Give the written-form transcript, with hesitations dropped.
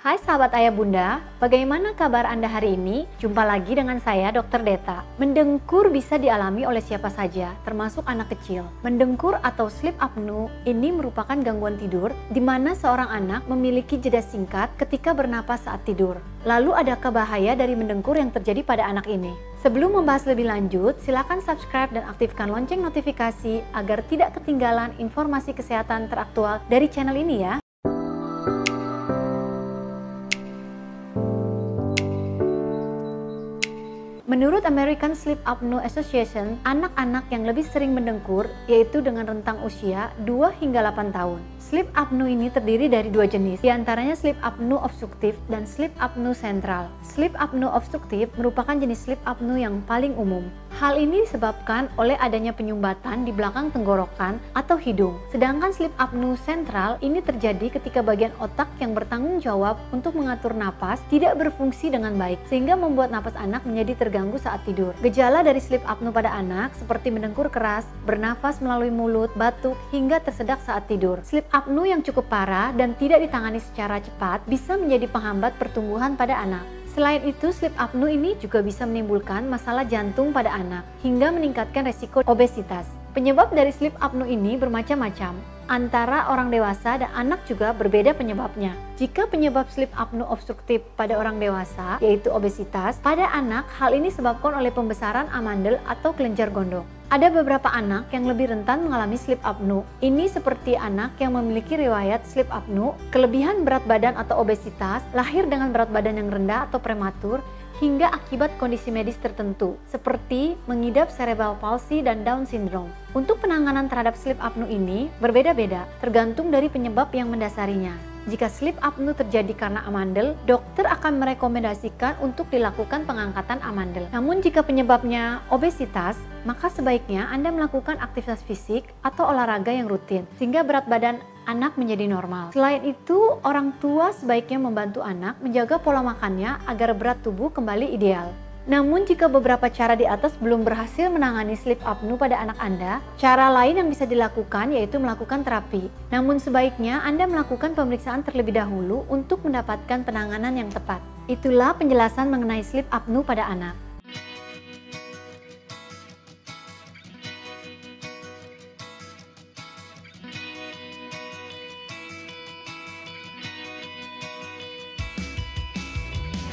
Hai sahabat ayah bunda, bagaimana kabar Anda hari ini? Jumpa lagi dengan saya Dr. Deta. Mendengkur bisa dialami oleh siapa saja, termasuk anak kecil. Mendengkur atau sleep apnea ini merupakan gangguan tidur di mana seorang anak memiliki jeda singkat ketika bernapas saat tidur. Lalu adakah bahaya dari mendengkur yang terjadi pada anak ini? Sebelum membahas lebih lanjut, silakan subscribe dan aktifkan lonceng notifikasi agar tidak ketinggalan informasi kesehatan teraktual dari channel ini ya. Menurut American Sleep Apnea Association, anak-anak yang lebih sering mendengkur yaitu dengan rentang usia 2 hingga 8 tahun. Sleep apnea ini terdiri dari dua jenis, diantaranya sleep apnea obstruktif dan sleep apnea sentral. Sleep apnea obstruktif merupakan jenis sleep apnea yang paling umum. Hal ini disebabkan oleh adanya penyumbatan di belakang tenggorokan atau hidung. Sedangkan sleep apnea sentral ini terjadi ketika bagian otak yang bertanggung jawab untuk mengatur napas tidak berfungsi dengan baik, sehingga membuat napas anak menjadi terganggu saat tidur. Gejala dari sleep apnea pada anak seperti mendengkur keras, bernafas melalui mulut, batuk, hingga tersedak saat tidur. Sleep apnea yang cukup parah dan tidak ditangani secara cepat bisa menjadi penghambat pertumbuhan pada anak. Selain itu, sleep apnea ini juga bisa menimbulkan masalah jantung pada anak hingga meningkatkan resiko obesitas. Penyebab dari sleep apnea ini bermacam-macam. Antara orang dewasa dan anak juga berbeda penyebabnya. Jika penyebab sleep apnea obstruktif pada orang dewasa, yaitu obesitas, pada anak hal ini disebabkan oleh pembesaran amandel atau kelenjar gondok. Ada beberapa anak yang lebih rentan mengalami sleep apnea. Ini seperti anak yang memiliki riwayat sleep apnea, kelebihan berat badan atau obesitas, lahir dengan berat badan yang rendah atau prematur, hingga akibat kondisi medis tertentu, seperti mengidap cerebral palsy dan Down syndrome. Untuk penanganan terhadap sleep apnea ini berbeda-beda, tergantung dari penyebab yang mendasarinya. Jika sleep apnea terjadi karena amandel, dokter akan merekomendasikan untuk dilakukan pengangkatan amandel. Namun jika penyebabnya obesitas, maka sebaiknya Anda melakukan aktivitas fisik atau olahraga yang rutin, sehingga berat badan anak menjadi normal. Selain itu, orang tua sebaiknya membantu anak menjaga pola makannya agar berat tubuh kembali ideal. Namun jika beberapa cara di atas belum berhasil menangani sleep apnea pada anak Anda, cara lain yang bisa dilakukan yaitu melakukan terapi. Namun sebaiknya Anda melakukan pemeriksaan terlebih dahulu untuk mendapatkan penanganan yang tepat. Itulah penjelasan mengenai sleep apnea pada anak.